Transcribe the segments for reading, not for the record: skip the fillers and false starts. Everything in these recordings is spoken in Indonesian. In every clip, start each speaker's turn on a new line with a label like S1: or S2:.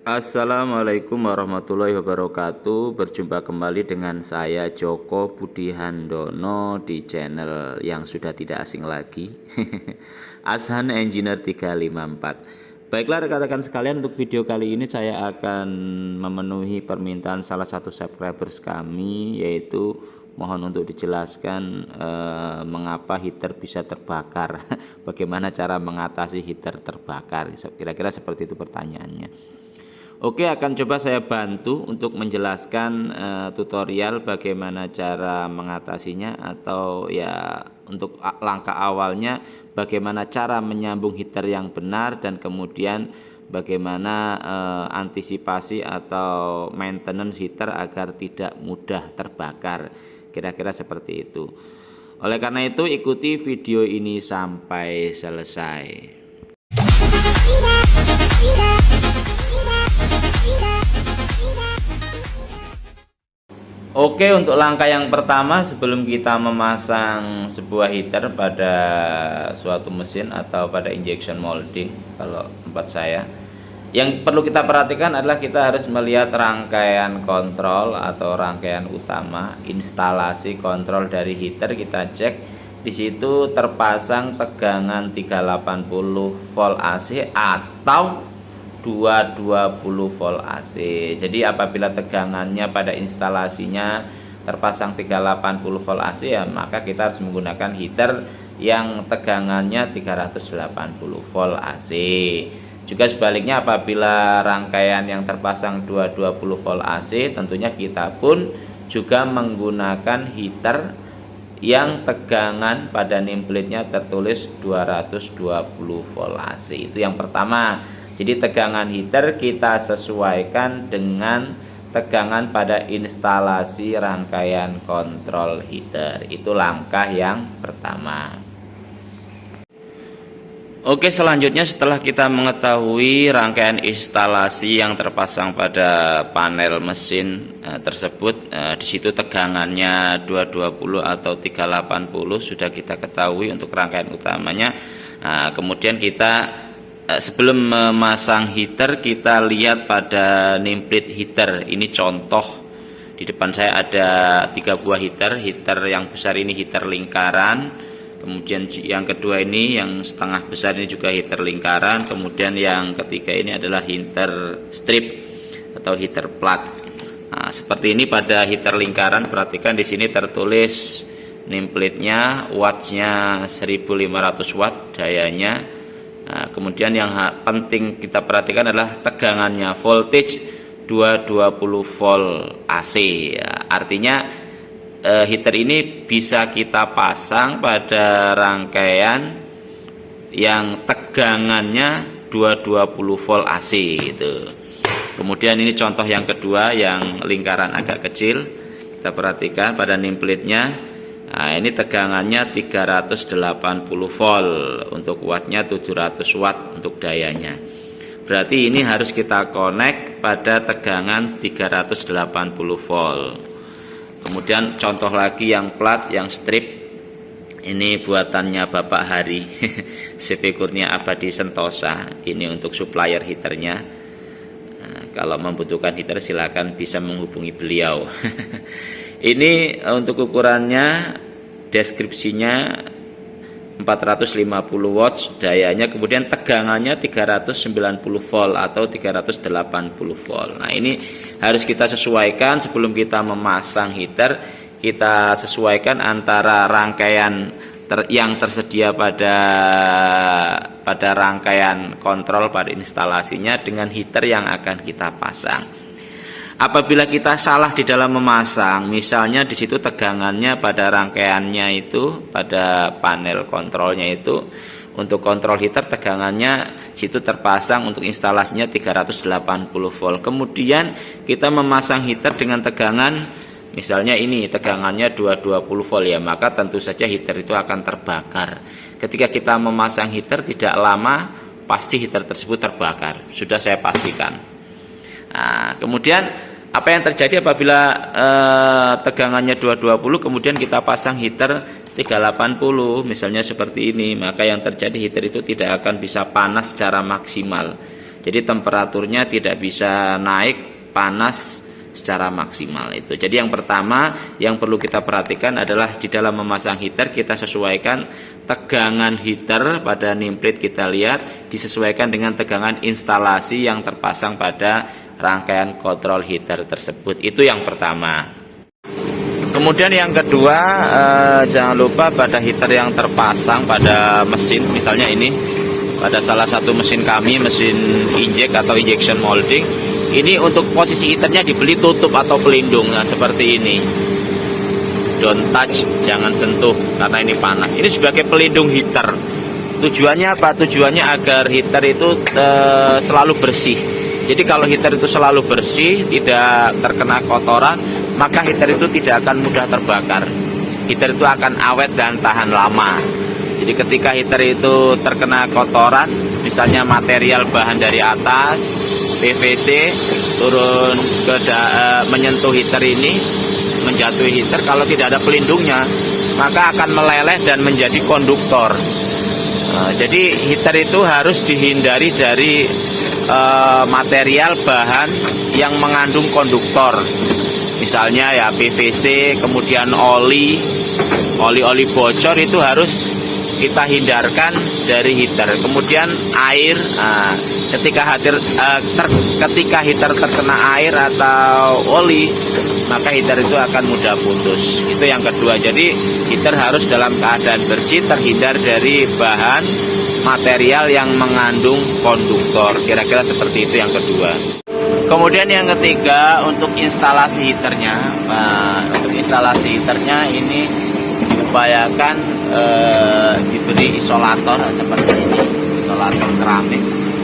S1: Assalamualaikum warahmatullahi wabarakatuh. Berjumpa kembali dengan saya Joko Budi Handono di channel yang sudah tidak asing lagi Ashan Engineer 354. Baiklah rekan-rekan sekalian, untuk video kali ini saya akan memenuhi permintaan salah satu subscribers kami, yaitu mohon untuk dijelaskan mengapa heater bisa terbakar bagaimana cara mengatasi heater terbakar, kira-kira seperti itu pertanyaannya. Oke, akan coba saya bantu untuk menjelaskan tutorial bagaimana cara mengatasinya, atau ya untuk langkah awalnya bagaimana cara menyambung heater yang benar, dan kemudian bagaimana antisipasi atau maintenance heater agar tidak mudah terbakar, kira-kira seperti itu. Oleh karena itu ikuti video ini sampai selesai. Oke, untuk langkah yang pertama sebelum kita memasang sebuah heater pada suatu mesin atau pada injection molding, kalau tempat saya, yang perlu kita perhatikan adalah kita harus melihat rangkaian kontrol atau rangkaian utama instalasi kontrol dari heater. Kita cek di situ terpasang tegangan 380 volt AC atau 220 volt AC. Jadi apabila tegangannya pada instalasinya terpasang 380 volt AC, ya maka kita harus menggunakan heater yang tegangannya 380 volt AC. Juga sebaliknya, apabila rangkaian yang terpasang 220 volt AC, tentunya kita pun juga menggunakan heater yang tegangan pada nameplate-nya tertulis 220 volt AC. Itu yang pertama. Jadi tegangan heater kita sesuaikan dengan tegangan pada instalasi rangkaian kontrol heater. Itu langkah yang pertama. Oke, selanjutnya setelah kita mengetahui rangkaian instalasi yang terpasang pada panel mesin tersebut, di situ tegangannya 220 atau 380 sudah kita ketahui untuk rangkaian utamanya. Kemudian kita sebelum memasang heater, kita lihat pada nameplate heater. Ini contoh, di depan saya ada 3 buah heater. Heater yang besar ini heater lingkaran, kemudian yang kedua ini yang setengah besar ini juga heater lingkaran, kemudian yang ketiga ini adalah heater strip atau heater plat. Nah, seperti ini pada heater lingkaran. Perhatikan di sini tertulis nameplate-nya, watts-nya 1500 watt dayanya. Nah, kemudian yang penting kita perhatikan adalah tegangannya, voltage 220 volt AC. Ya, artinya heater ini bisa kita pasang pada rangkaian yang tegangannya 220 volt AC itu. Kemudian ini contoh yang kedua yang lingkaran agak kecil. Kita perhatikan pada nameplate-nya. Nah, ini tegangannya 380 volt, untuk wattnya 700 watt untuk dayanya. Berarti ini harus kita connect pada tegangan 380 volt. Kemudian contoh lagi yang plat, yang strip. Ini buatannya Bapak Hari CV Kurnia Abadi Sentosa. Ini untuk supplier heaternya. Nah, kalau membutuhkan heater silakan bisa menghubungi beliau. Ini untuk ukurannya, deskripsinya 450 watts dayanya, kemudian tegangannya 390 volt atau 380 volt. Nah, ini harus kita sesuaikan sebelum kita memasang heater. Kita sesuaikan antara rangkaian yang tersedia pada rangkaian kontrol pada instalasinya dengan heater yang akan kita pasang. Apabila kita salah di dalam memasang, misalnya di situ tegangannya pada rangkaiannya itu, pada panel kontrolnya itu, untuk kontrol heater tegangannya situ terpasang untuk instalasinya 380 volt. Kemudian kita memasang heater dengan tegangan, misalnya ini tegangannya 220 volt, ya maka tentu saja heater itu akan terbakar. Ketika kita memasang heater tidak lama pasti heater tersebut terbakar, sudah saya pastikan. Nah, kemudian apa yang terjadi apabila tegangannya 220 kemudian kita pasang heater 380 misalnya seperti ini, maka yang terjadi heater itu tidak akan bisa panas secara maksimal. Jadi temperaturnya tidak bisa naik panas secara maksimal itu. Jadi yang pertama yang perlu kita perhatikan adalah di dalam memasang heater kita sesuaikan tegangan heater pada nameplate, kita lihat disesuaikan dengan tegangan instalasi yang terpasang pada rangkaian kontrol heater tersebut. Itu yang pertama. Kemudian yang kedua, jangan lupa pada heater yang terpasang pada mesin, misalnya ini pada salah satu mesin kami, mesin injek atau injection molding, ini untuk posisi heaternya dibeli tutup atau pelindung, nah seperti ini. Don't touch, jangan sentuh karena ini panas. Ini sebagai pelindung heater. Tujuannya apa? Tujuannya agar heater itu selalu bersih. Jadi kalau heater itu selalu bersih, tidak terkena kotoran, maka heater itu tidak akan mudah terbakar. Heater itu akan awet dan tahan lama. Jadi ketika heater itu terkena kotoran, misalnya material bahan dari atas, PVC turun ke menyentuh heater ini, menjatuhi heater, kalau tidak ada pelindungnya maka akan meleleh dan menjadi konduktor. Jadi heater itu harus dihindari dari material bahan yang mengandung konduktor, misalnya ya PVC, kemudian oli bocor itu harus kita hindarkan dari heater. Kemudian air, ketika heater terkena air atau oli, maka heater itu akan mudah putus. Itu yang kedua. Jadi heater harus dalam keadaan bersih, terhindar dari bahan material yang mengandung konduktor. Kira-kira seperti itu yang kedua. Kemudian yang ketiga, untuk instalasi heaternya. Untuk instalasi heaternya ini diupayakan diberi isolator seperti ini, isolator keramik,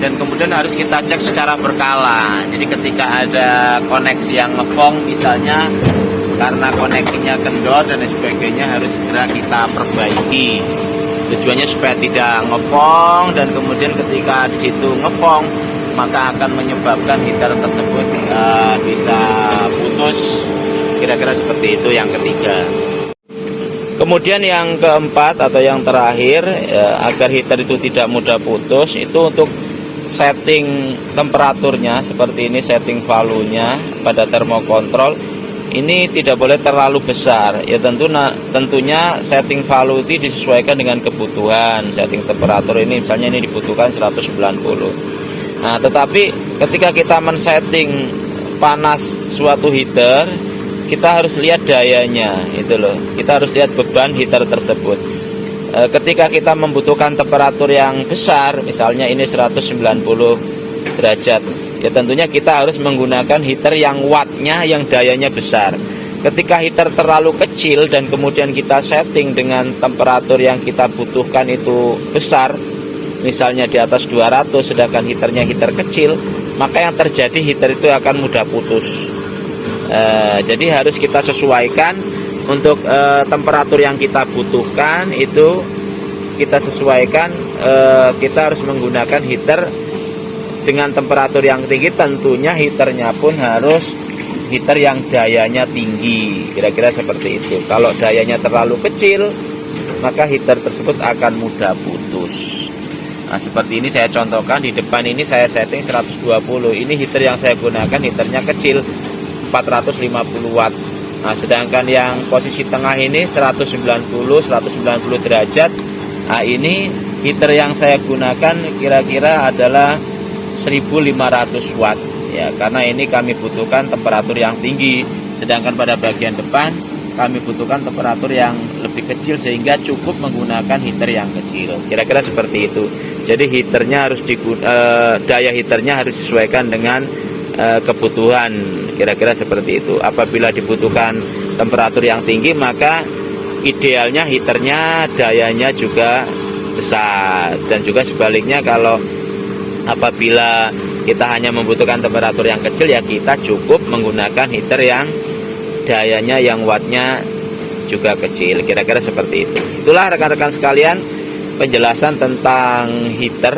S1: dan kemudian harus kita cek secara berkala. Jadi ketika ada koneksi yang ngefong misalnya karena koneksinya kendor dan sebagainya, harus segera kita perbaiki. Tujuannya supaya tidak ngefong, dan kemudian ketika di situ ngefong maka akan menyebabkan heater tersebut bisa putus. Kira-kira seperti itu yang ketiga. Kemudian yang keempat atau yang terakhir, agar heater itu tidak mudah putus, itu untuk setting temperaturnya seperti ini, setting value-nya pada termokontrol ini tidak boleh terlalu besar. Ya tentunya setting value itu disesuaikan dengan kebutuhan. Setting temperatur ini misalnya ini dibutuhkan 190. Nah, tetapi ketika kita men-setting panas suatu heater, kita harus lihat dayanya, itu loh. Kita harus lihat beban heater tersebut. Ketika kita membutuhkan temperatur yang besar, misalnya ini 190 derajat, ya tentunya kita harus menggunakan heater yang wattnya, yang dayanya besar. Ketika heater terlalu kecil dan kemudian kita setting dengan temperatur yang kita butuhkan itu besar, misalnya di atas 200, sedangkan heaternya heater kecil, maka yang terjadi heater itu akan mudah putus. Jadi harus kita sesuaikan untuk temperatur yang kita butuhkan, itu kita sesuaikan. Kita harus menggunakan heater dengan temperatur yang tinggi. Tentunya heaternya pun harus heater yang dayanya tinggi, kira-kira seperti itu. Kalau dayanya terlalu kecil, maka heater tersebut akan mudah putus. Nah, seperti ini saya contohkan. Di depan ini saya setting 120. Ini heater yang saya gunakan, heaternya kecil, 450 watt. Nah, sedangkan yang posisi tengah ini 190 derajat. Nah, ini heater yang saya gunakan kira-kira adalah 1500 watt ya, karena ini kami butuhkan temperatur yang tinggi, sedangkan pada bagian depan kami butuhkan temperatur yang lebih kecil sehingga cukup menggunakan heater yang kecil. Kira-kira seperti itu. Jadi heaternya harus daya heaternya harus disesuaikan dengan kebutuhan, kira-kira seperti itu. Apabila dibutuhkan temperatur yang tinggi, maka idealnya heaternya dayanya juga besar, dan juga sebaliknya kalau apabila kita hanya membutuhkan temperatur yang kecil, ya kita cukup menggunakan heater yang dayanya, yang wattnya juga kecil, kira-kira seperti itu. Itulah rekan-rekan sekalian penjelasan tentang heater,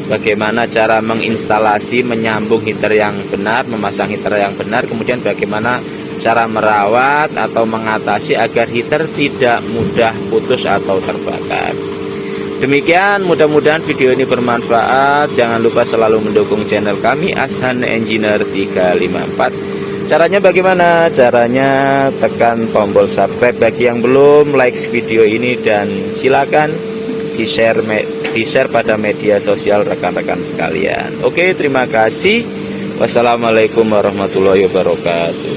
S1: bagaimana cara menginstalasi, menyambung heater yang benar, memasang heater yang benar, kemudian bagaimana cara merawat atau mengatasi agar heater tidak mudah putus atau terbakar. Demikian, mudah-mudahan video ini bermanfaat. Jangan lupa selalu mendukung channel kami Ashan Engineer 354. Caranya bagaimana? Caranya tekan tombol subscribe bagi yang belum, like video ini, dan silakan di-share pada media sosial rekan-rekan sekalian. Oke, terima kasih. Wassalamualaikum warahmatullahi wabarakatuh.